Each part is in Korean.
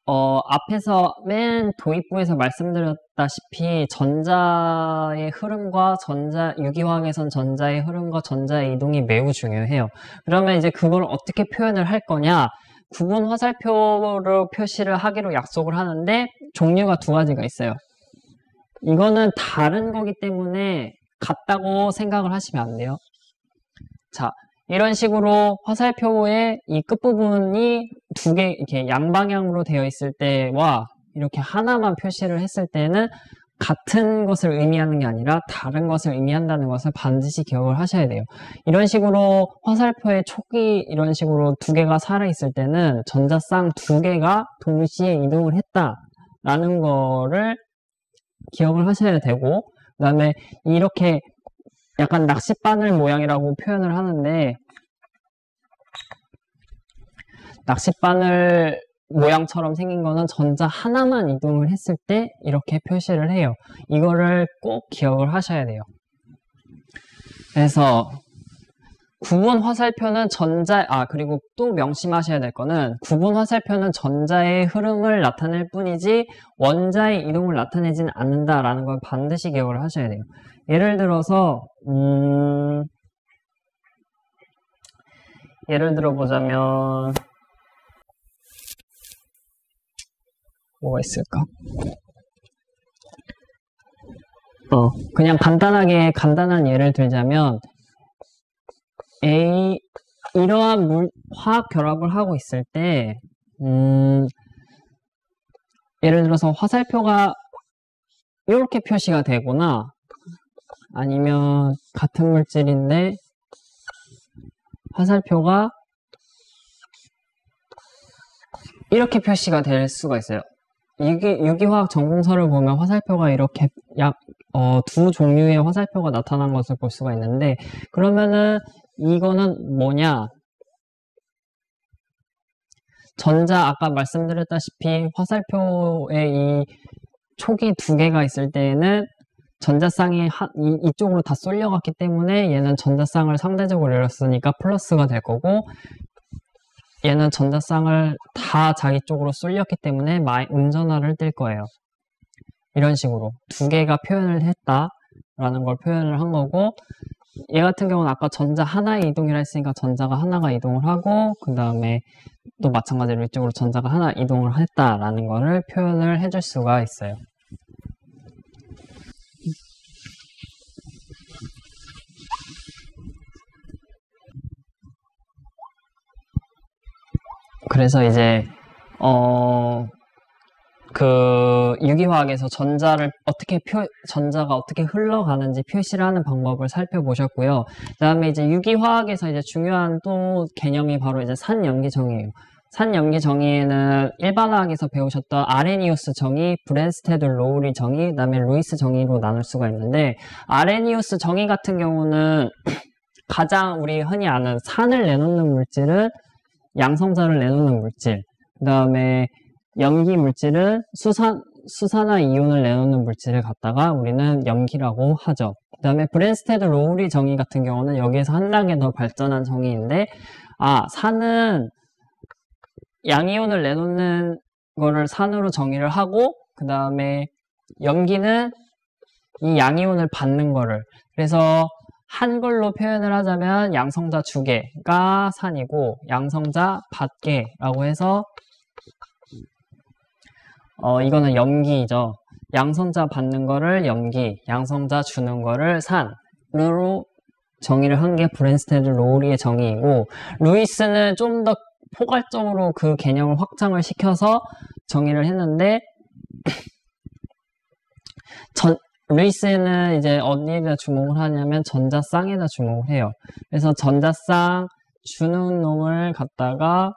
앞에서 맨 도입부에서 말씀드렸다시피 전자의 흐름과 유기화학에선 전자의 흐름과 전자의 이동이 매우 중요해요. 그러면 이제 그걸 어떻게 표현을 할 거냐? 구분 화살표로 표시를 하기로 약속을 하는데 종류가 두 가지가 있어요. 이거는 다른 거기 때문에 같다고 생각을 하시면 안 돼요. 자, 이런 식으로 화살표의 이 끝부분이 두 개 이렇게 양방향으로 되어 있을 때와 이렇게 하나만 표시를 했을 때는 같은 것을 의미하는 게 아니라 다른 것을 의미한다는 것을 반드시 기억을 하셔야 돼요. 이런 식으로 화살표의 촉이 이런 식으로 두 개가 살아있을 때는 전자쌍 두 개가 동시에 이동을 했다라는 거를 기억을 하셔야 되고, 그 다음에 이렇게 약간 낚싯바늘 모양이라고 표현을 하는데, 낚싯바늘 모양처럼 생긴 거는 전자 하나만 이동을 했을 때 이렇게 표시를 해요. 이거를 꼭 기억을 하셔야 돼요. 그래서 구분 화살표는 그리고 또 명심하셔야 될 거는 구분 화살표는 전자의 흐름을 나타낼 뿐이지 원자의 이동을 나타내진 않는다라는 걸 반드시 기억을 하셔야 돼요. 예를 들어서 예를 들어 보자면 뭐가 있을까? 그냥 간단한 예를 들자면 이러한 화학 결합을 하고 있을 때 예를 들어서 화살표가 이렇게 표시가 되거나 아니면 같은 물질인데 화살표가 이렇게 표시가 될 수가 있어요. 유기화학 전공서를 보면 화살표가 이렇게 두 종류의 화살표가 나타난 것을 볼 수가 있는데, 그러면은 이거는 뭐냐? 아까 말씀드렸다시피 화살표에 이 촉이 두 개가 있을 때에는 전자쌍이 이쪽으로 다 쏠려갔기 때문에 얘는 전자쌍을 상대적으로 내렸으니까 플러스가 될 거고, 얘는 전자쌍을 다 자기 쪽으로 쏠렸기 때문에 음전화를 띨 거예요. 이런 식으로 두 개가 표현을 했다라는 걸 표현을 한 거고, 얘 같은 경우는 아까 전자 하나의 이동이라 했으니까 전자가 하나가 이동을 하고, 그 다음에 또 마찬가지로 이쪽으로 전자가 하나 이동을 했다라는 거를 표현을 해줄 수가 있어요. 그래서 이제 유기화학에서 전자가 어떻게 흘러가는지 표시를 하는 방법을 살펴보셨고요. 그 다음에 이제 유기화학에서 이제 중요한 또 개념이 바로 이제 산염기정이에요. 산염기정의에는 일반화학에서 배우셨던 아레니우스 정의, 브랜스테드 로우리 정의, 그 다음에 루이스 정의로 나눌 수가 있는데, 아레니우스 정의 같은 경우는 가장 우리 흔히 아는 산을 내놓는 물질은 양성자를 내놓는 물질, 그 다음에 염기 물질은 수산화 이온을 내놓는 물질을 갖다가 우리는 염기라고 하죠. 그 다음에 브랜스테드 로우리 정의 같은 경우는 여기에서 한 단계 더 발전한 정의인데, 산은 양이온을 내놓는 거를 산으로 정의를 하고, 그 다음에 염기는 이 양이온을 받는 거를, 그래서 한글로 표현을 하자면 양성자 주계가 산이고 양성자 받계라고 해서 이거는 염기죠. 양성자 받는 거를 염기, 양성자 주는 거를 산으로 정의를 한 게 브랜스테드 로우리의 정의이고, 루이스는 좀 더 포괄적으로 그 개념을 확장을 시켜서 정의를 했는데, 루이스는 이제 어디에다 주목을 하냐면 전자쌍에다 주목을 해요. 그래서 전자쌍 주는 놈을 갖다가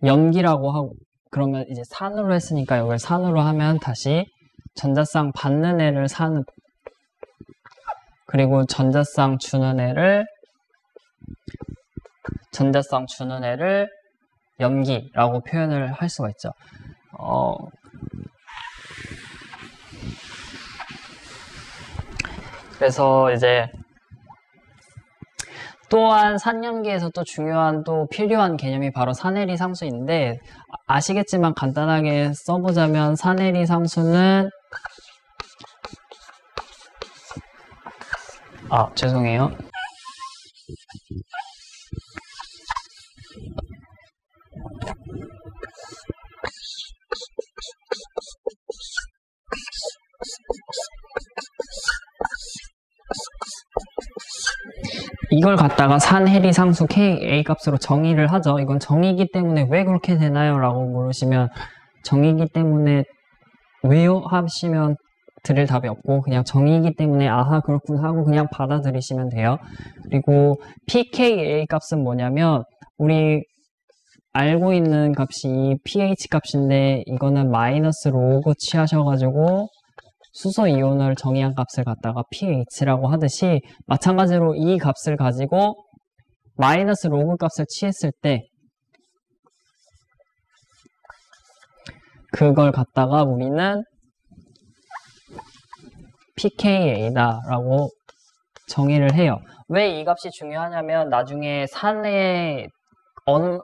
염기라고 하고, 그러면 이제 산으로 했으니까 이걸 산으로 하면 다시 전자쌍 받는 애를 산, 그리고 전자쌍 주는 애를 염기라고 표현을 할 수가 있죠. 그래서 이제 또한 산염기에서 또 중요한 또 필요한 개념이 바로 산해리 상수인데 아시겠지만 간단하게 써보자면 산해리 상수는 죄송해요. 이걸 갖다가 산해리 상수 Ka 값으로 정의를 하죠. 이건 정의이기 때문에 왜 그렇게 되나요? 라고 물으시면 정의이기 때문에 왜요? 하시면 드릴 답이 없고 그냥 정의이기 때문에 아하 그렇군 하고 그냥 받아들이시면 돼요. 그리고 pKa 값은 뭐냐면 우리 알고 있는 값이 이 pH 값인데 이거는 마이너스 로그 취하셔가지고 수소 이온을 정의한 값을 갖다가 pH라고 하듯이 마찬가지로 이 값을 가지고 마이너스 로그 값을 취했을 때 그걸 갖다가 우리는 pKa다 라고 정의를 해요. 왜 이 값이 중요하냐면 나중에 산에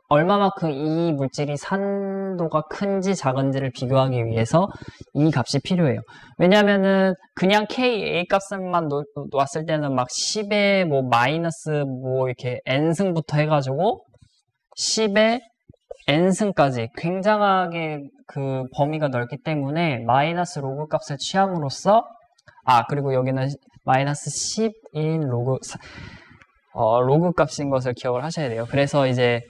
얼마만큼 이 물질이 산도가 큰지 작은지를 비교하기 위해서 이 값이 필요해요. 왜냐면은 그냥 Ka 값만 놓았을 때는 막 10에 뭐 마이너스 뭐 이렇게 n승부터 해가지고 10에 n승까지 굉장하게 그 범위가 넓기 때문에 마이너스 로그 값을 취함으로써 그리고 여기는 마이너스 10인 로그 값인 것을 기억을 하셔야 돼요. 그래서 이제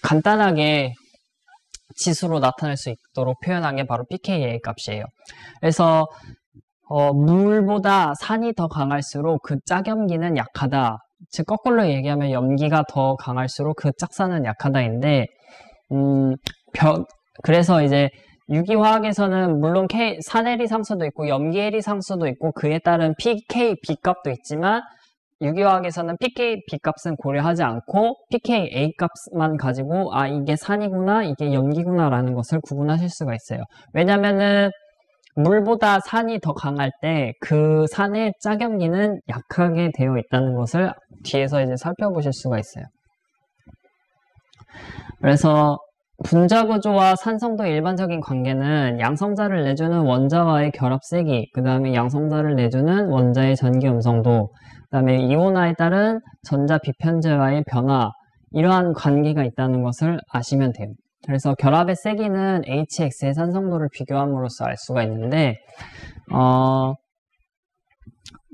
간단하게 지수로 나타낼 수 있도록 표현한 게 바로 pKa 값이에요. 그래서 물보다 산이 더 강할수록 그 짝염기는 약하다. 즉 거꾸로 얘기하면 염기가 더 강할수록 그 짝산은 약하다인데 그래서 이제 유기화학에서는 물론 산해리 상수도 있고 염기해리 상수도 있고 그에 따른 pK B값도 있지만 유기화학에서는 pK B값은 고려하지 않고 pKa 값만 가지고 이게 산이구나 이게 염기구나 라는 것을 구분하실 수가 있어요. 왜냐면은 물보다 산이 더 강할 때 그 산의 짝염기는 약하게 되어 있다는 것을 뒤에서 이제 살펴보실 수가 있어요. 그래서 분자구조와 산성도의 일반적인 관계는 양성자를 내주는 원자와의 결합 세기, 그 다음에 양성자를 내주는 원자의 전기 음성도, 그 다음에 이온화에 따른 전자 비편제와의 변화, 이러한 관계가 있다는 것을 아시면 돼요. 그래서 결합의 세기는 HX의 산성도를 비교함으로써 알 수가 있는데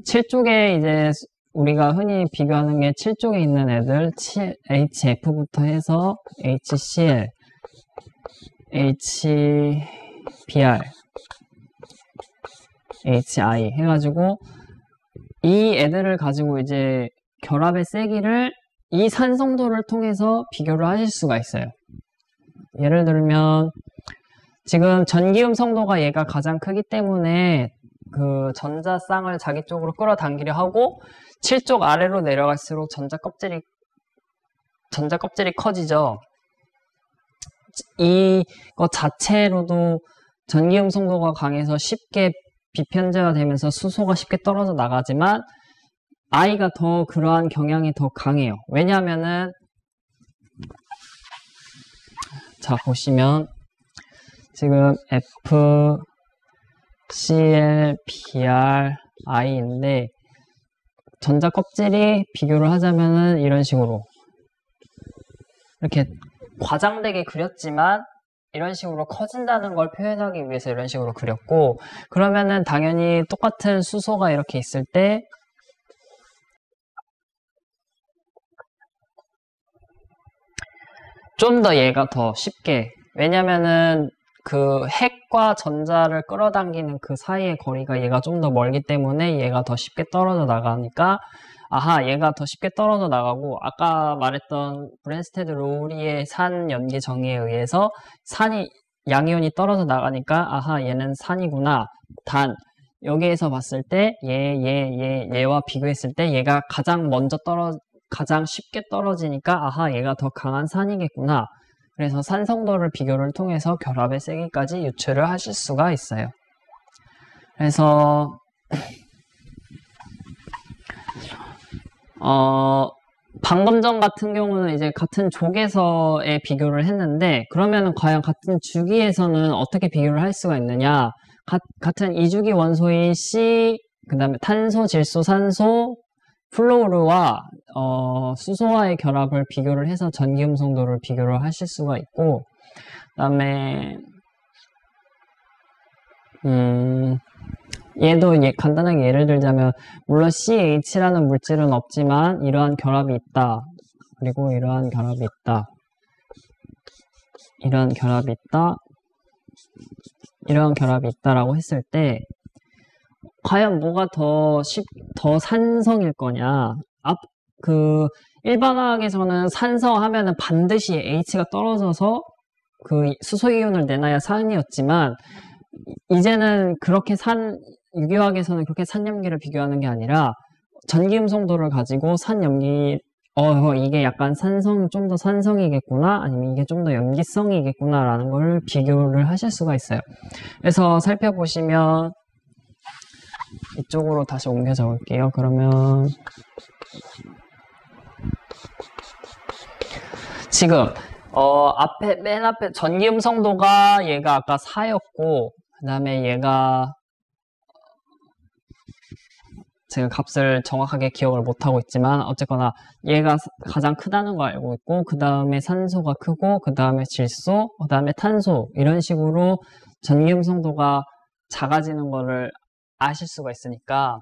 7쪽에 이제 우리가 흔히 비교하는 게 7쪽에 있는 애들 HF부터 해서 HCl, HBr, HI 해가지고 이 애들을 가지고 이제 결합의 세기를 이 산성도를 통해서 비교를 하실 수가 있어요. 예를 들면 지금 전기음성도가 얘가 가장 크기 때문에 그 전자쌍을 자기 쪽으로 끌어당기려 하고 7쪽 아래로 내려갈수록 전자 껍질이 커지죠. 이거 자체로도 전기음성도가 강해서 쉽게 비편제가 되면서 수소가 쉽게 떨어져 나가지만 I가 더 그러한 경향이 더 강해요. 왜냐하면은 자 보시면 지금 FCl, Br, I인데 전자 껍질이 비교를 하자면은 이런 식으로 이렇게 과장되게 그렸지만 이런 식으로 커진다는 걸 표현하기 위해서 이런 식으로 그렸고 그러면은 당연히 똑같은 수소가 이렇게 있을 때 좀 더 얘가 더 쉽게 왜냐면은 그 핵과 전자를 끌어당기는 그 사이의 거리가 얘가 좀 더 멀기 때문에 얘가 더 쉽게 떨어져 나가니까 얘가 더 쉽게 떨어져 나가고 아까 말했던 브랜스테드 로우리의 산 연기 정의에 의해서 양이온이 떨어져 나가니까 얘는 산이구나. 단 여기에서 봤을 때 얘와 비교했을 때 얘가 가장 쉽게 떨어지니까 얘가 더 강한 산이겠구나. 그래서 산성도를 비교를 통해서 결합의 세기까지 유추를 하실 수가 있어요. 그래서 방금 전 같은 경우는 이제 같은 족에서의 비교를 했는데, 그러면은 과연 같은 주기에서는 어떻게 비교를 할 수가 있느냐? 같은 이주기 원소인 C, 그 다음에 탄소, 질소, 산소, 플로르와 수소와의 결합을 비교를 해서 전기음성도를 비교를 하실 수가 있고, 그 다음에 얘도 간단하게 예를 들자면, 물론 CH라는 물질은 없지만 이러한 결합이 있다. 그리고 이러한 결합이 있다. 이러한 결합이 있다. 이러한 결합이 있다라고 했을 때, 과연 뭐가 더 산성일 거냐? 일반화학에서는 산성 하면은 반드시 H가 떨어져서 그 수소이온을 내놔야 산이었지만, 이제는 유기화학에서는 그렇게 산염기를 비교하는 게 아니라, 전기음성도를 가지고 이게 약간 좀 더 산성이겠구나, 아니면 이게 좀 더 염기성이겠구나, 라는 걸 비교를 하실 수가 있어요. 그래서 살펴보시면, 이쪽으로 다시 옮겨 적을게요. 그러면, 지금, 맨 앞에 전기음성도가 얘가 아까 4였고, 그 다음에 얘가, 제가 값을 정확하게 기억을 못하고 있지만, 어쨌거나 얘가 가장 크다는 거 알고 있고, 그 다음에 산소가 크고, 그 다음에 질소, 그 다음에 탄소, 이런 식으로 전기음성도가 작아지는 거를 아실 수가 있으니까,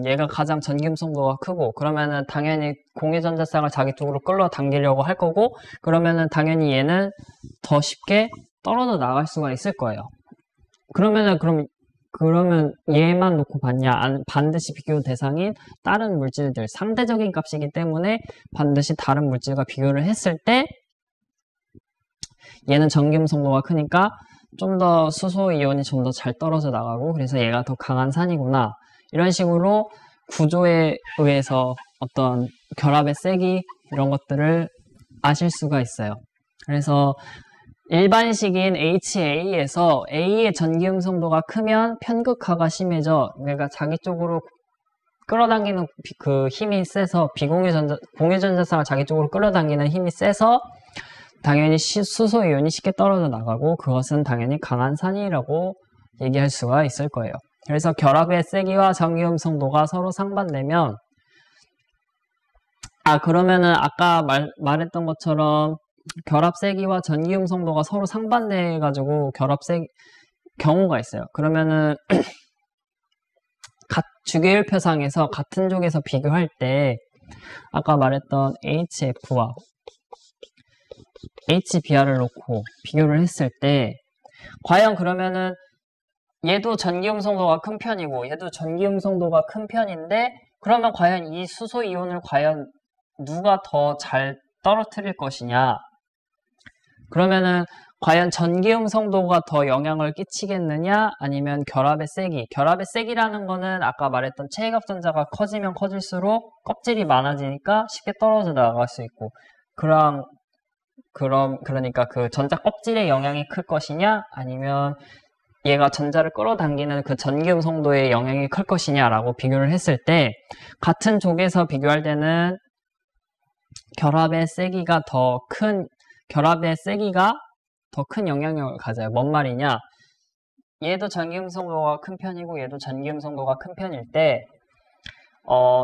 얘가 가장 전기음성도가 크고, 그러면은 당연히 공유전자쌍을 자기 쪽으로 끌어당기려고 할 거고, 그러면은 당연히 얘는 더 쉽게 떨어져 나갈 수가 있을 거예요. 그러면 얘만 놓고 봤냐? 반드시 비교 대상인 다른 물질들, 상대적인 값이기 때문에 반드시 다른 물질과 비교를 했을 때 얘는 전기음성도가 크니까 좀 더 수소 이온이 좀 더 잘 떨어져 나가고, 그래서 얘가 더 강한 산이구나. 이런 식으로 구조에 의해서 어떤 결합의 세기, 이런 것들을 아실 수가 있어요. 그래서 일반식인 HA에서 A의 전기음성도가 크면 편극화가 심해져. 그러니까 자기 쪽으로 끌어당기는 그 힘이 세서, 공유전자쌍을 자기 쪽으로 끌어당기는 힘이 세서 당연히 수소이온이 쉽게 떨어져 나가고, 그것은 당연히 강한 산이라고 얘기할 수가 있을 거예요. 그래서 결합의 세기와 전기음성도가 서로 상반되면, 그러면은 아까 말했던 것처럼 결합 세기와 전기음성도가 서로 상반돼가지고 경우가 있어요. 그러면은 주기율표상에서 같은 족에서 비교할 때 아까 말했던 HF와 HBr을 놓고 비교를 했을 때, 과연 그러면은 얘도 전기음성도가 큰 편이고 얘도 전기음성도가 큰 편인데, 그러면 과연 이 수소이온을 과연 누가 더 잘 떨어뜨릴 것이냐? 그러면은 과연 전기음성도가 더 영향을 끼치겠느냐, 아니면 결합의 세기라는 거는 아까 말했던 체외곽전자가 커지면 커질수록 껍질이 많아지니까 쉽게 떨어져 나갈 수 있고, 그러니까 그 전자 껍질의 영향이 클 것이냐, 아니면 얘가 전자를 끌어당기는 그 전기음성도의 영향이 클 것이냐라고 비교를 했을 때, 같은 족에서 비교할 때는 결합의 세기가 더 큰 영향력을 가져요. 뭔 말이냐? 얘도 전기음성도가 큰 편이고 얘도 전기음성도가 큰 편일 때,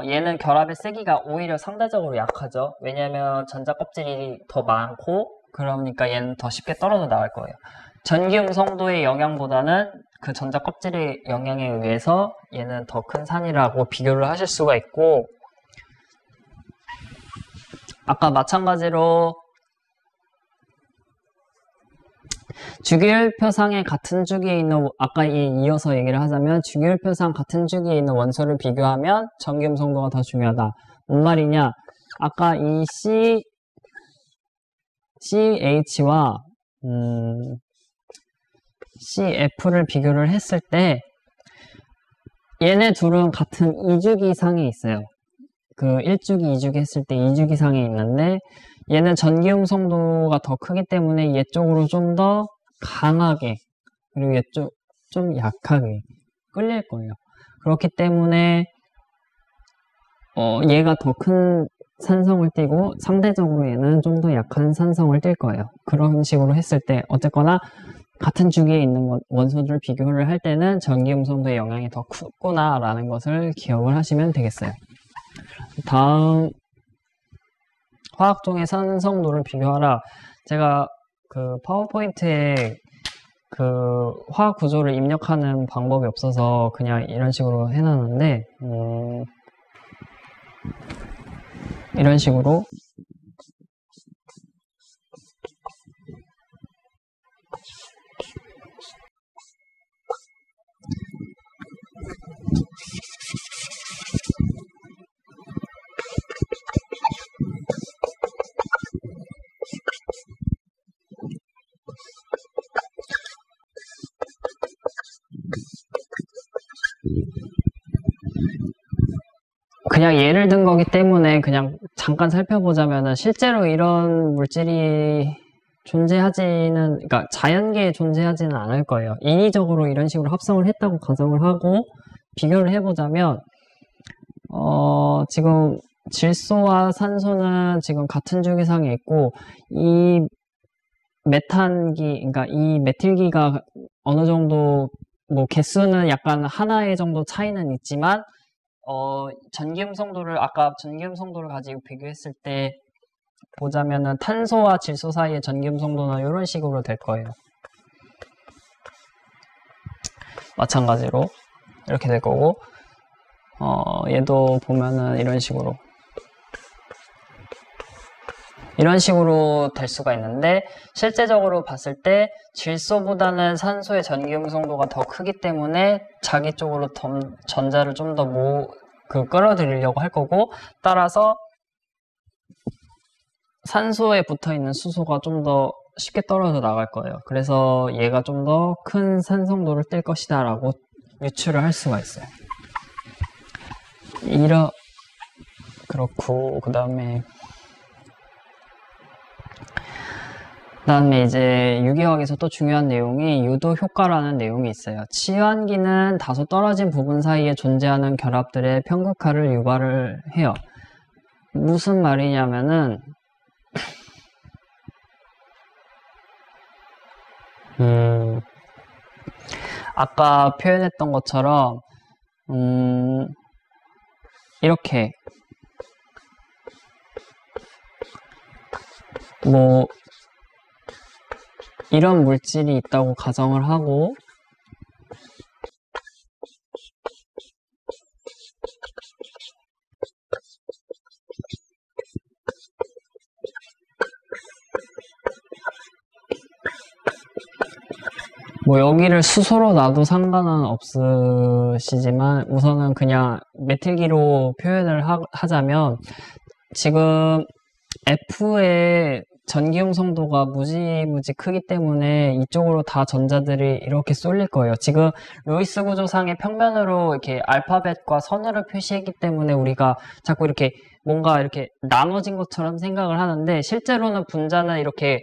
얘는 결합의 세기가 오히려 상대적으로 약하죠. 왜냐면 전자 껍질이 더 많고, 그러니까 얘는 더 쉽게 떨어져 나갈 거예요. 전기음성도의 영향보다는 그 전자 껍질의 영향에 의해서 얘는 더 큰 산이라고 비교를 하실 수가 있고, 아까 마찬가지로 주기율표상의 같은 주기에 있는, 아까 이어서 얘기를 하자면 주기율표상 같은 주기에 있는 원소를 비교하면 전기음성도가 더 중요하다. 뭔 말이냐? 아까 이 CH와 CF를 비교를 했을 때 얘네 둘은 같은 2주기상에 있어요. 그 1주기, 2주기 했을 때 2주기상에 있는데, 얘는 전기음성도가 더 크기 때문에 얘 쪽으로 좀 더 강하게, 그리고 얘 쪽 좀 약하게 끌릴 거예요. 그렇기 때문에 얘가 더 큰 산성을 띠고 상대적으로 얘는 좀 더 약한 산성을 띨 거예요. 그런 식으로 했을 때 어쨌거나 같은 주기에 있는 원소들을 비교를 할 때는 전기음성도의 영향이 더 크구나 라는 것을 기억을 하시면 되겠어요. 다음, 화학종의 산성도를 비교하라. 제가 그 파워포인트에 그 화학 구조를 입력하는 방법이 없어서 그냥 이런 식으로 해놨는데, 이런 식으로 그냥 예를 든 거기 때문에 그냥 잠깐 살펴보자면은 실제로 이런 물질이 존재하지는, 그러니까 자연계에 존재하지는 않을 거예요. 인위적으로 이런 식으로 합성을 했다고 가정을 하고 비교를 해보자면, 지금 질소와 산소는 지금 같은 주기상에 있고, 이 메탄기, 그러니까 이 메틸기가 어느 정도, 뭐 개수는 약간 하나의 정도 차이는 있지만, 아까 전기음성도를 가지고 비교했을 때 보자면은 탄소와 질소 사이의 전기음성도는 이런 식으로 될 거예요. 마찬가지로 이렇게 될 거고, 얘도 보면은 이런 식으로 될 수가 있는데, 실제적으로 봤을 때 질소보다는 산소의 전기음성도가 더 크기 때문에 자기 쪽으로 전자를 좀 더 끌어들이려고 할 거고, 따라서 산소에 붙어있는 수소가 좀 더 쉽게 떨어져 나갈 거예요. 그래서 얘가 좀 더 큰 산성도를 띨 것이다 라고 유추를 할 수가 있어요. 그렇고, 그 다음에 이제 유기화학에서 또 중요한 내용이 유도 효과라는 내용이 있어요. 치환기는 다소 떨어진 부분 사이에 존재하는 결합들의 편극화를 유발을 해요. 무슨 말이냐면은, 아까 표현했던 것처럼, 이렇게, 뭐, 이런 물질이 있다고 가정을 하고, 뭐 여기를 수소로 놔도 상관은 없으시지만 우선은 그냥 메틸기로 표현을 하자면, 지금 F의 전기음성도가 무지무지 크기 때문에 이쪽으로 다 전자들이 이렇게 쏠릴 거예요. 지금 루이스 구조상의 평면으로 이렇게 알파벳과 선으로 표시했기 때문에 우리가 자꾸 이렇게 뭔가 이렇게 나눠진 것처럼 생각을 하는데, 실제로는 분자는 이렇게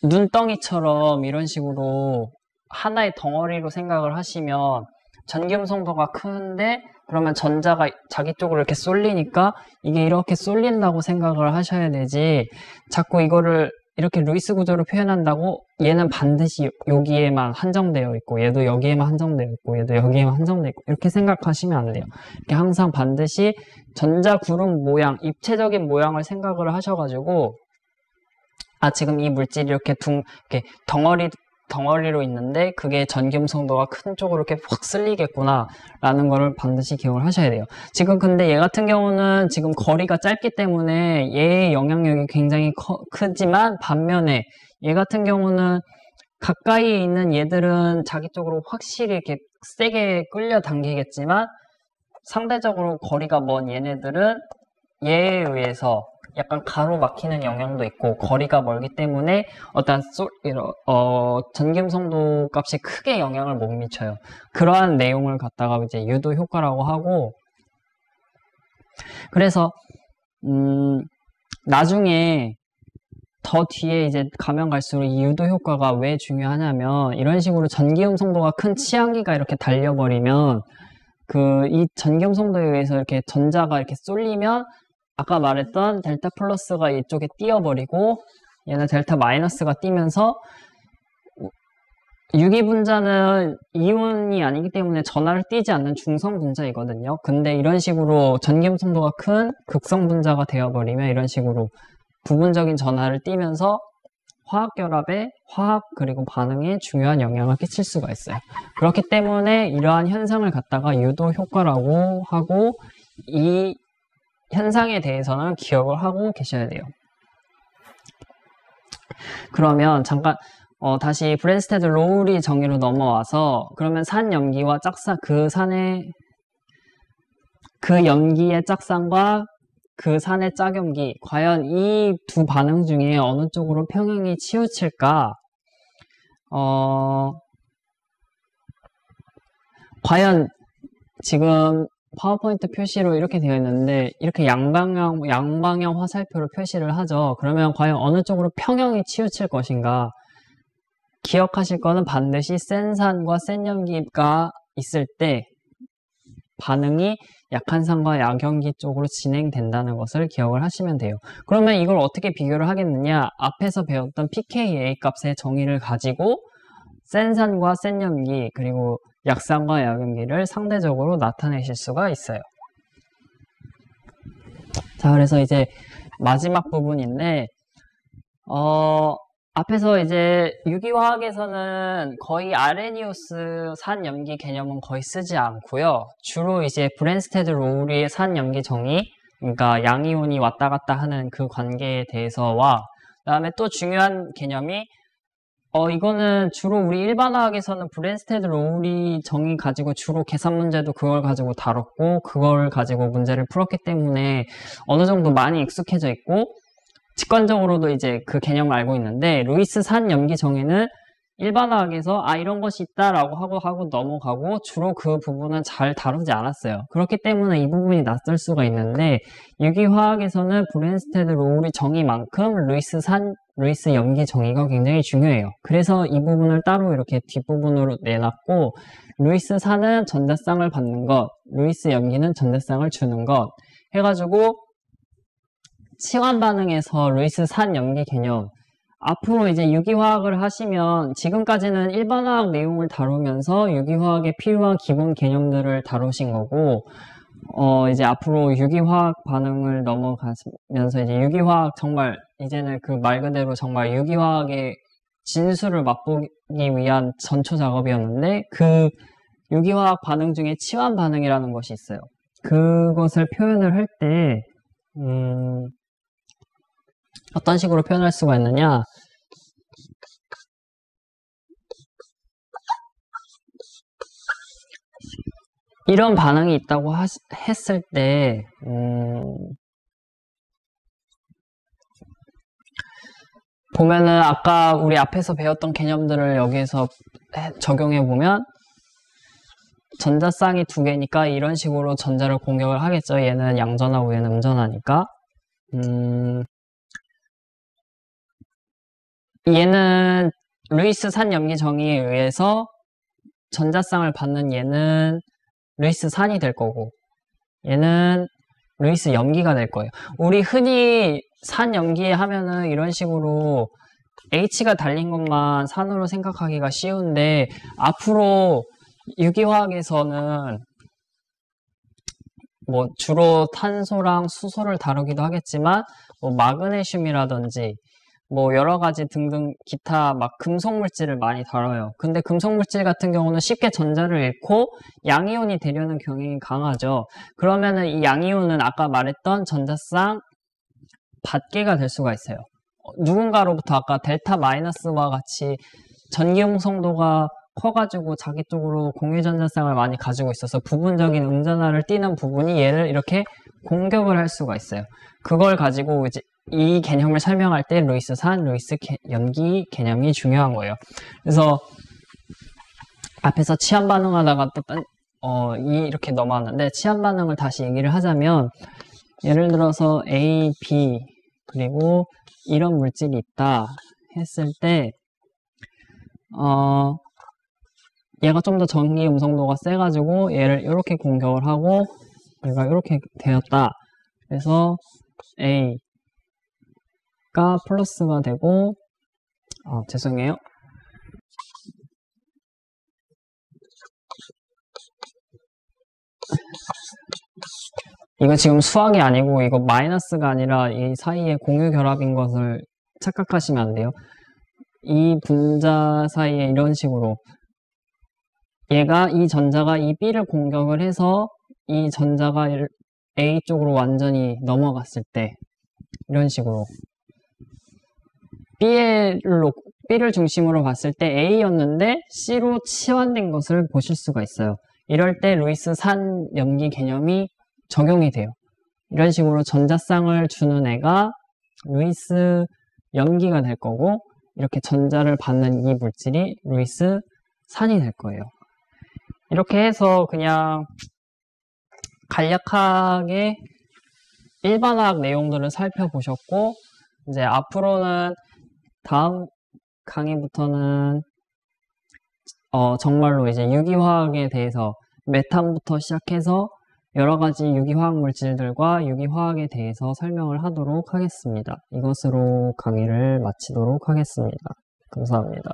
눈덩이처럼 이런 식으로 하나의 덩어리로 생각을 하시면, 전기음성도가 큰데 그러면 전자가 자기 쪽으로 이렇게 쏠리니까 이게 이렇게 쏠린다고 생각을 하셔야 되지, 자꾸 이거를 이렇게 루이스 구조로 표현한다고 얘는 반드시 여기에만 한정되어 있고 얘도 여기에만 한정되어 있고 얘도 여기에만 한정되어 있고 이렇게 생각하시면 안 돼요. 이렇게 항상 반드시 전자 구름 모양, 입체적인 모양을 생각을 하셔가지고, 지금 이 물질이 이렇게 덩어리로 있는데 그게 전기음성도가 큰 쪽으로 이렇게 확 쓸리겠구나 라는 거를 반드시 기억을 하셔야 돼요. 지금 근데 얘 같은 경우는 지금 거리가 짧기 때문에 얘의 영향력이 굉장히 크지만, 반면에 얘 같은 경우는 가까이에 있는 얘들은 자기 쪽으로 확실히 이렇게 세게 끌려당기겠지만, 상대적으로 거리가 먼 얘네들은 얘에 의해서 약간 가로막히는 영향도 있고 거리가 멀기 때문에 어떤 전기음성도 값이 크게 영향을 못 미쳐요. 그러한 내용을 갖다가 이제 유도 효과라고 하고, 그래서 나중에 더 뒤에 이제 가면 갈수록 이 유도 효과가 왜 중요하냐면, 이런 식으로 전기음성도가 큰 치환기가 이렇게 달려버리면 이 전기음성도에 의해서 이렇게 전자가 이렇게 쏠리면 아까 말했던 델타 플러스가 이쪽에 띄어버리고 얘는 델타 마이너스가 띄면서 유기분자는 이온이 아니기 때문에 전하를 띄지 않는 중성분자이거든요. 근데 이런 식으로 전기음성도가 큰 극성분자가 되어버리면 이런 식으로 부분적인 전하를 띄면서 화학결합에 화학 그리고 반응에 중요한 영향을 끼칠 수가 있어요. 그렇기 때문에 이러한 현상을 갖다가 유도 효과라고 하고 이 현상에 대해서는 기억을 하고 계셔야 돼요. 그러면 잠깐 다시 브랜스테드 로우리 정의로 넘어와서 그러면 산염기와 짝산 그 염기의 짝산과 그 산의 짝염기 과연 이 두 반응 중에 어느 쪽으로 평형이 치우칠까? 과연 지금 파워포인트 표시로 이렇게 되어 있는데 이렇게 양방향 화살표로 표시를 하죠. 그러면 과연 어느 쪽으로 평형이 치우칠 것인가? 기억하실 거는 반드시 센 산과 센 염기가 있을 때 반응이 약한 산과 약염기 쪽으로 진행된다는 것을 기억을 하시면 돼요. 그러면 이걸 어떻게 비교를 하겠느냐? 앞에서 배웠던 pKa 값의 정의를 가지고 센 산과 센 염기 그리고 약산과 약염기를 상대적으로 나타내실 수가 있어요. 자, 그래서 이제 마지막 부분인데 앞에서 이제 유기화학에서는 거의 아레니우스 산염기 개념은 거의 쓰지 않고요. 주로 이제 브랜스테드 로우리의 산염기 정의, 그러니까 양이온이 왔다 갔다 하는 그 관계에 대해서와 그다음에 또 중요한 개념이 이거는 주로 우리 일반화학에서는 브랜스테드 로우리 정의 가지고 주로 계산 문제도 그걸 가지고 다뤘고 그걸 가지고 문제를 풀었기 때문에 어느 정도 많이 익숙해져 있고 직관적으로도 이제 그 개념을 알고 있는데 루이스 산염기 정의는 일반화학에서 이런 것이 있다라고 하고 넘어가고 주로 그 부분은 잘 다루지 않았어요. 그렇기 때문에 이 부분이 낯설 수가 있는데 유기화학에서는 브랜스테드 로우리 정의만큼 루이스 염기 정의가 굉장히 중요해요. 그래서 이 부분을 따로 이렇게 뒷부분으로 내놨고 루이스 산은 전자쌍을 받는 것, 루이스 염기는 전자쌍을 주는 것 해가지고 치환 반응에서 루이스 산 염기 개념 앞으로 이제 유기화학을 하시면 지금까지는 일반화학 내용을 다루면서 유기화학에 필요한 기본 개념들을 다루신 거고 이제 앞으로 유기화학 반응을 넘어가면서 이제 유기화학 정말 이제는 그 말 그대로 정말 유기화학의 진수를 맛보기 위한 전초 작업이었는데 그 유기화학 반응 중에 치환 반응이라는 것이 있어요. 그것을 표현을 할 때 어떤 식으로 표현할 수가 있느냐? 이런 반응이 있다고 했을 때 보면은 아까 우리 앞에서 배웠던 개념들을 여기에서 적용해 보면 전자쌍이 두 개니까 이런 식으로 전자를 공격을 하겠죠. 얘는 양전하고 얘는 음전하니까. 얘는 루이스 산염기 정의에 의해서 전자쌍을 받는 얘는 루이스 산이 될 거고 얘는 루이스 염기가 될 거예요. 우리 흔히 산염기 하면은 이런 식으로 H가 달린 것만 산으로 생각하기가 쉬운데 앞으로 유기화학에서는 뭐 주로 탄소랑 수소를 다루기도 하겠지만 뭐 마그네슘이라든지 뭐 여러 가지 등등 기타 막 금속 물질을 많이 다뤄요. 근데 금속 물질 같은 경우는 쉽게 전자를 잃고 양이온이 되려는 경향이 강하죠. 그러면은 이 양이온은 아까 말했던 전자쌍 받게가 될 수가 있어요. 누군가로부터 아까 델타 마이너스와 같이 전기 홍성도가 커가지고 자기 쪽으로 공유 전자쌍을 많이 가지고 있어서 부분적인 음전하를 띠는 부분이 얘를 이렇게 공격을 할 수가 있어요. 그걸 가지고 이제 이 개념을 설명할 때 루이스 산, 루이스 염기 개념이 중요한 거예요. 그래서 앞에서 치환 반응하다가 또 이렇게 넘어왔는데 치환 반응을 다시 얘기를 하자면 예를 들어서 A, B 그리고 이런 물질이 있다 했을 때 얘가 좀 더 전기 음성도가 세가지고 얘를 이렇게 공격을 하고 얘가 이렇게 되었다. 그래서 A가 플러스가 되고, 죄송해요. 이거 지금 수학이 아니고 이거 마이너스가 아니라 이 사이에 공유 결합인 것을 착각하시면 안 돼요. 이 분자 사이에 이런 식으로 이 전자가 이 B를 공격을 해서 이 전자가 A 쪽으로 완전히 넘어갔을 때 이런 식으로 B를 중심으로 봤을 때 A였는데 C로 치환된 것을 보실 수가 있어요. 이럴 때 루이스 산 염기 개념이 적용이 돼요. 이런 식으로 전자쌍을 주는 애가 루이스 염기가 될 거고, 이렇게 전자를 받는 이 물질이 루이스 산이 될 거예요. 이렇게 해서 그냥 간략하게 일반화학 내용들을 살펴보셨고, 이제 앞으로는 다음 강의부터는 정말로 이제 유기화학에 대해서 메탄부터 시작해서 여러 가지 유기화학 물질들과 유기화학에 대해서 설명을 하도록 하겠습니다. 이것으로 강의를 마치도록 하겠습니다. 감사합니다.